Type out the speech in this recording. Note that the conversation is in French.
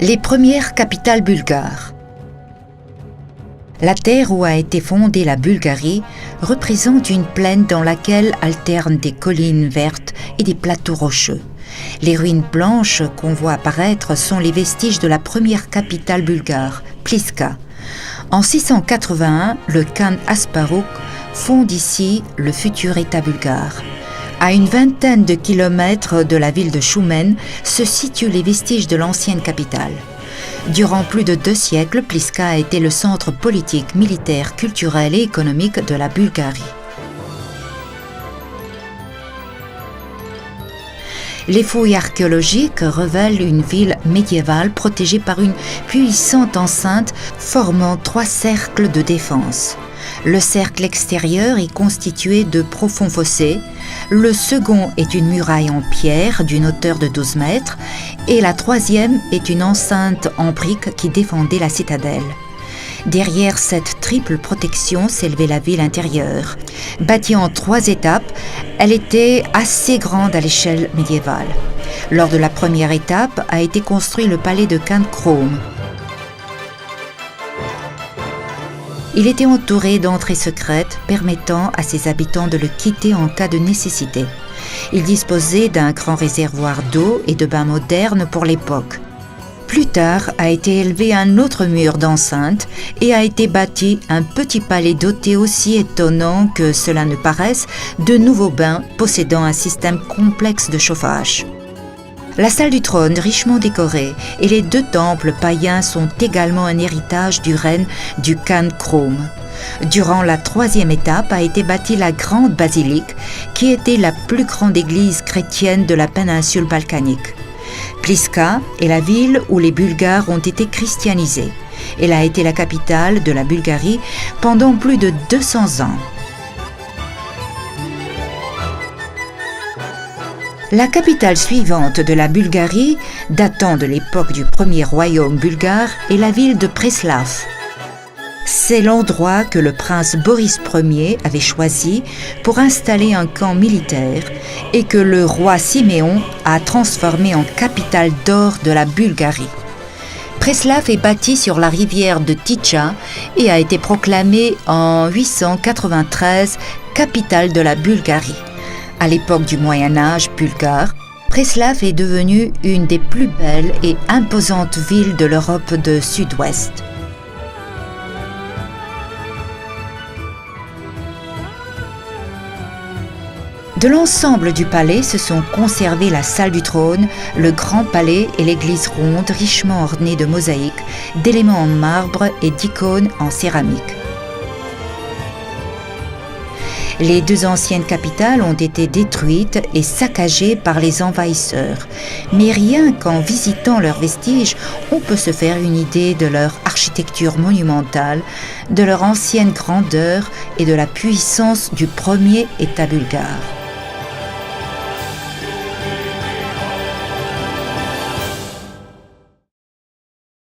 Les premières capitales bulgares. La terre où a été fondée la Bulgarie représente une plaine dans laquelle alternent des collines vertes et des plateaux rocheux. Les ruines blanches qu'on voit apparaître sont les vestiges de la première capitale bulgare, Pliska. En 681, le khan Asparuh fonde ici le futur État bulgare. À une vingtaine de kilomètres de la ville de Choumen se situent les vestiges de l'ancienne capitale. Durant plus de 2 siècles, Pliska a été le centre politique, militaire, culturel et économique de la Bulgarie. Les fouilles archéologiques révèlent une ville médiévale protégée par une puissante enceinte formant 3 cercles de défense. Le cercle extérieur est constitué de profonds fossés, le second est une muraille en pierre d'une hauteur de 12 mètres et la troisième est une enceinte en briques qui défendait la citadelle. Derrière cette triple protection s'élevait la ville intérieure. Bâtie en 3 étapes, elle était assez grande à l'échelle médiévale. Lors de la première étape a été construit le palais de Khan Krum. Il était entouré d'entrées secrètes permettant à ses habitants de le quitter en cas de nécessité. Il disposait d'un grand réservoir d'eau et de bains modernes pour l'époque. Plus tard a été élevé un autre mur d'enceinte et a été bâti un petit palais doté aussi étonnant que cela ne paraisse de nouveaux bains possédant un système complexe de chauffage. La salle du trône, richement décorée, et les 2 temples païens sont également un héritage du règne du khan Krum. Durant la 3e étape a été bâtie la grande basilique, qui était la plus grande église chrétienne de la péninsule balkanique. Pliska est la ville où les Bulgares ont été christianisés. Elle a été la capitale de la Bulgarie pendant plus de 200 ans. La capitale suivante de la Bulgarie, datant de l'époque du premier royaume bulgare, est la ville de Preslav. C'est l'endroit que le prince Boris Ier avait choisi pour installer un camp militaire et que le roi Siméon a transformé en capitale d'or de la Bulgarie. Preslav est bâti sur la rivière de Ticha et a été proclamé en 893 capitale de la Bulgarie. À l'époque du Moyen Âge bulgare, Preslav est devenue une des plus belles et imposantes villes de l'Europe de Sud-Ouest. De l'ensemble du palais se sont conservés la salle du trône, le grand palais et l'église ronde richement ornée de mosaïques, d'éléments en marbre et d'icônes en céramique. Les 2 anciennes capitales ont été détruites et saccagées par les envahisseurs. Mais rien qu'en visitant leurs vestiges, on peut se faire une idée de leur architecture monumentale, de leur ancienne grandeur et de la puissance du premier État bulgare.